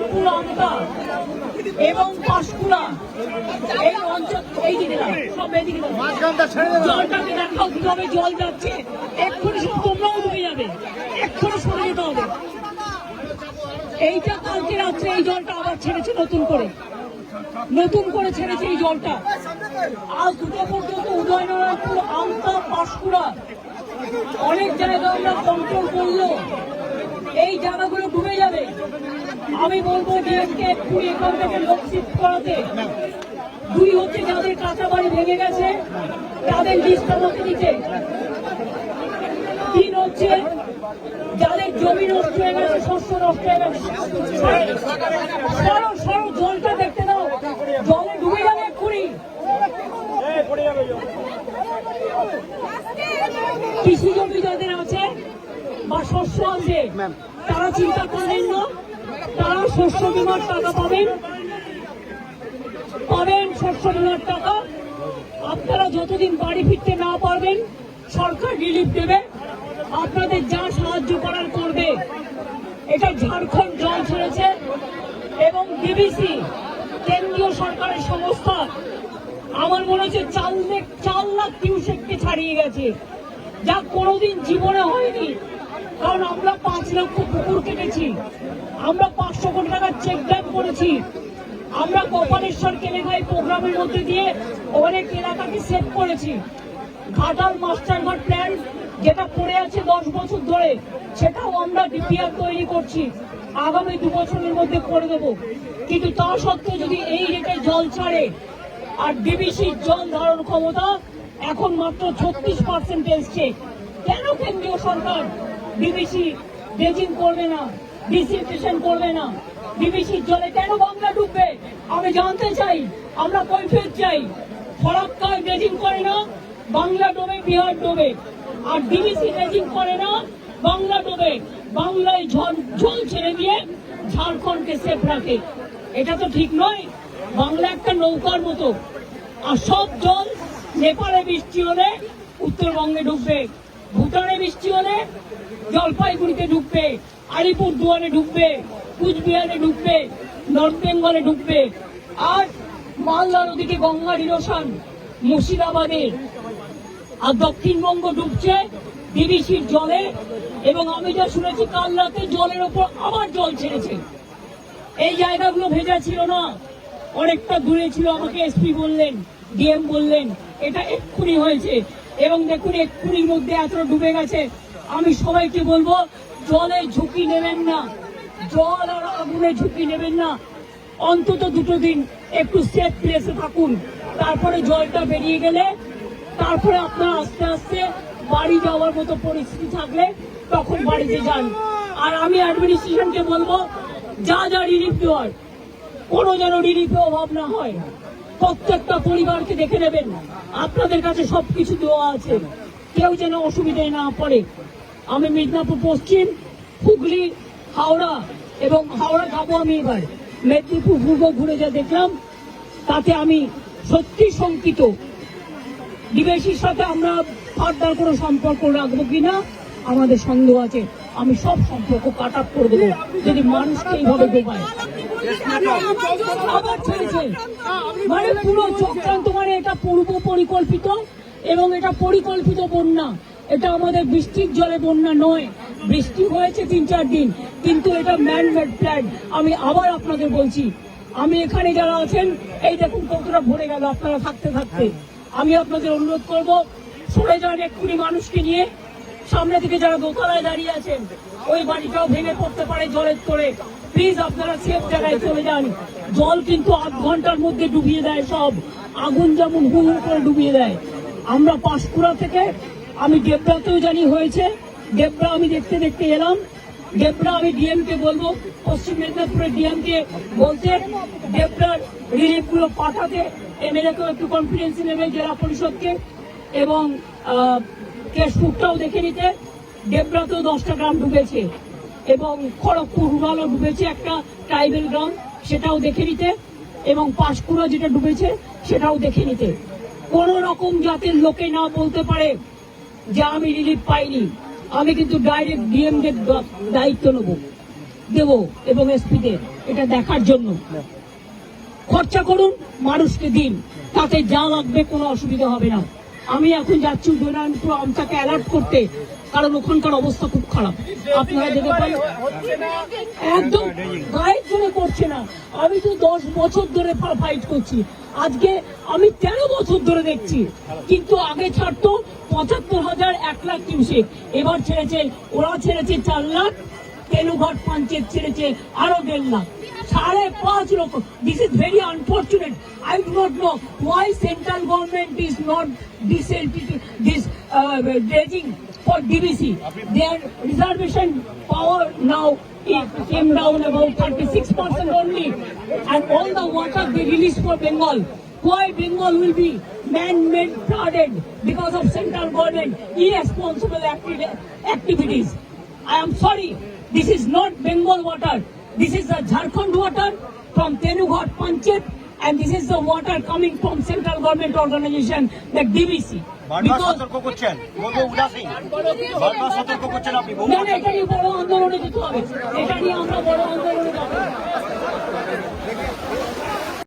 নারায়ণপুর আমতা এবং পাঁশকুড়া এই অঞ্চল এই দিকে সব এদিকে জলটাকে দেখাও কিভাবে জল যাচ্ছে। এক্ষুনি সব তোমরাও ডুবে যাবে, এক্ষুনি সরে যেতে হবে। এইটা কালকে রাত্রে এই জলটা আবার ছেড়েছে নতুন করে ছেড়েছে এই জলটা। আজ দুটো পর্যন্ত উদয়নারায়ণপুর আমতা পাঁশকুড়া অনেক জায়গা আমরা কন্ট্রোল করলো, এই জায়গাগুলো ডুবে যাবে। আমি বলবো ডিএমকে এক্ষুনি এখান থেকে লোক শিফট করাতে। দুই হচ্ছে যাদের কাঁচা বাড়ি ভেঙে গেছে তাদের লিস্ট আমাকে দিতে। তিন হচ্ছে যাদের জমি নষ্ট হয়ে গেছে, শস্য নষ্ট হয়ে গেছে, সরো জলটা দেখতে দাও, জলে ডুবে যাবে এক্ষুনি। কৃষি জমি যাদের আছে বা শস্য আছে তারা চিন্তা করবেন না, তারা শস্য বীমার টাকা পাবেন শস্য বীমার টাকা। আপনারা যতদিন বাড়ি ফিরতে না পারবেন সরকার রিলিফ দেবে, আপনাদের যা সাহায্য করার করবে। এটা ঝাড়খণ্ড জল ছেড়েছে এবং ডিবিসি কেন্দ্রীয় সরকারের সংস্থা আমার মনে হচ্ছে 4 লাখ কিউসেককে ছাড়িয়ে গেছে, যা কোনোদিন জীবনে হয়নি। কারণ আমরা 5 লক্ষ পুকুর কেটেছি, আমরা 500 কোটি টাকার চেক ড্যাম করেছি, আমরা গোপালেশ্বর কেলেঘাই প্রোগ্রামের মধ্যে দিয়ে অনেক এলাকাকে সেভ করেছি। ঘাটাল মাস্টারঘাট প্ল্যান যেটা পড়ে আছে 10 বছর ধরে, সেটাও আমরা ডিপিআর তৈরি করছি, আগামী 2 বছরের মধ্যে করে দেব। কিন্তু তা সত্ত্বেও যদি এই রেটে জল ছাড়ে, আর ডিবিসির জল ধারণ ক্ষমতা এখন মাত্র 36% এসছে, কেন কেন্দ্রীয় সরকার ডিবিসি ড্রেজিং করবে না, ডিসিলটেশন করবে না? ডিবিসির জলে কেন বাংলা ডুববে আমি জানতে চাই, আমরা কৈফিয়ত চাই। ফরাক্কায় ড্রেজিং করে না, বাংলা ডোবে, বিহার ডোবে। আর ডিবিসি ড্রেজিং করে না, বাংলা ডোবে, বাংলায় জল ছেড়ে দিয়ে ঝাড়খণ্ডকে সেফ রাখে। এটা তো ঠিক নয়। বাংলা একটা নৌকার মতো, আর সব জল নেপালে বৃষ্টি হলে উত্তরবঙ্গে ঢুকবে, ভুটানে বৃষ্টি হলে জলপাইগুড়িতে ঢুকবে, আলিপুরদুয়ারে ঢুকবে, কুচবিহারে ঢুকবে, নর্থ বেঙ্গলে ঢুকবে। আর মালদা নদীকে গঙ্গার ইরোশন মুর্শিদাবাদের, আর দক্ষিণবঙ্গ ডুবছে ডিবিসির জলে। এবং আমি যা শুনেছি কাল রাতে জলের ওপর আবার জল ছেড়েছে। এই জায়গাগুলো ভেজা ছিল না, অনেকটা দূরে ছিল। আমাকে এসপি বললেন, ডিএম বললেন এটা এক্ষুনি হয়েছে। এবং দেখুন এক্ষুনির মধ্যে এতটা ডুবে গেছে। আমি সবাইকে বলবো জলের ঝুঁকি নেবেন না, জল আর আগুনের ঝুঁকি নেবেন না। অন্তত 2 দিন একটু সেফ প্লেসে থাকুন, তারপরে জলটা বেরিয়ে গেলে তারপরে আপনারা আস্তে আস্তে বাড়ি যাওয়ার মতো পরিস্থিতি থাকলে তখন বাড়িতে যান। আর আমি অ্যাডমিনিস্ট্রেশনকে বলবো যা রিলিফ দেওয়ার কোনো যেন রিলিফে অভাব না হয়। প্রত্যেকটা পরিবারকে দেখে নেবেন, আপনাদের কাছে সবকিছু দেওয়া আছে, কেউ যেন অসুবিধায় না পড়ে। আমি মিদনাপুর পশ্চিম, হুগলি, হাওড়া এবং হাওড়া যাবো আমি এবার, মেদিনীপুর পূর্ব ঘুরে যা দেখলাম তাতে আমি সত্যি শঙ্কিত। ডিবিসির সাথে আমরা ফার্দার কোনো সম্পর্ক রাখবো কিনা আমাদের সন্দেহ আছে। আমি সব সম্পর্ক কাট আপ করে দেবো যদি মানুষকে এইভাবে ডোবায়। আবার ছেড়েছে মানে পুরো চক্রান্ত, মানে এটা পূর্ব পরিকল্পিত এবং এটা পরিকল্পিত বন্যা। এটা আমাদের বৃষ্টির জলে বন্যা নয়, বৃষ্টি হয়েছে 3-4 দিন, কিন্তু এটা ম্যানমেড প্ল্যান। আমি আবার আপনাদের বলছি, আমি এখানে যারা আছেন এই দেখুন কতটা ভরে গেল আপনারা থাকতে থাকতে। আমি আপনাদের অনুরোধ করবো সরে যান এক্ষুনি মানুষকে নিয়ে। সামনে থেকে যারা দোতলায় দাঁড়িয়ে আছেন ওই বাড়িটাও ভেঙে পড়তে পারে জলের তোড়ে। প্লিজ আপনারা সেফ জায়গায় চলে যান। জল কিন্তু 8 ঘন্টার মধ্যে ডুবিয়ে দেয় সব, আগুন যেমন হু হু করে ডুবিয়ে দেয়। আমরা পাঁশকুড়া থেকে আমি ডেবরাতেও জানি হয়েছে, ডেবরা আমি দেখতে দেখতে এলাম। ডেবরা আমি ডিএমকে বলবো, পশ্চিম মেদিনীপুরের ডিএমকে বলতে ডেবরার রিলিফ গুলো পাঠাতে, এমএলএকেও একটু কনফিডেন্স নেবে, জেলা পরিষদকে, এবং কেশপুরটাও দেখে নিতে। ডেবরাতেও 10টা গ্রাম ডুবেছে এবং খড়গপুর রুরালও ডুবেছে, একটা ট্রাইবেল গ্রাম, সেটাও দেখে নিতে। এবং পাঁশকুড়া যেটা ডুবেছে সেটাও দেখে নিতে। কোন রকম জাতের লোকে না বলতে পারে যে আমি রিলিফ পাইনি। আমি কিন্তু ডাইরেক্ট ডিএমদের দায়িত্ব নেব। দেব এবং এসপিদের এটা দেখার জন্য। খরচা করুন, মানুষকে দিন, তাতে যা লাগবে কোনো অসুবিধা হবে না। আমি এখন যাচ্ছি উদয়নারায়ণপুর আমটাকে অ্যালার্ট করতে, কারণ ওখানকার অবস্থা খুব খারাপ। আপনারা যেতে পারেন, একদম গায়ের জন্য করছে না। আমি তো 10 বছর ধরে ফাইট করছি, আজকে আমি 13 বছর ধরে দেখছি। কিন্তু আগে ছাড়তো 75,000, 1 লাখ কিউসেক, এবার ছেড়েছে, ওরা ছেড়েছে 4 লাখ, তেনুঘাট পঞ্চায়েত ছেড়েছে আরো 1.5 লাখ, 5.5 লক্ষ। This is very unfortunate. I do not know why central government is not this dredging for DBC. Their reservation power now it came down about 36% only, and all the water they release for Bengal. Why Bengal will be man-made flooded because of central government irresponsible activities? I am sorry, this is not Bengal water. This is the Jharkhand water from Tenughat Panchayat, and this is the water coming from central government organization, the DBC. এটা নিয়ে বড় আন্দোলনে যেতে হবে, এটা নিয়ে আমরা বড় আন্দোলনে যাবো।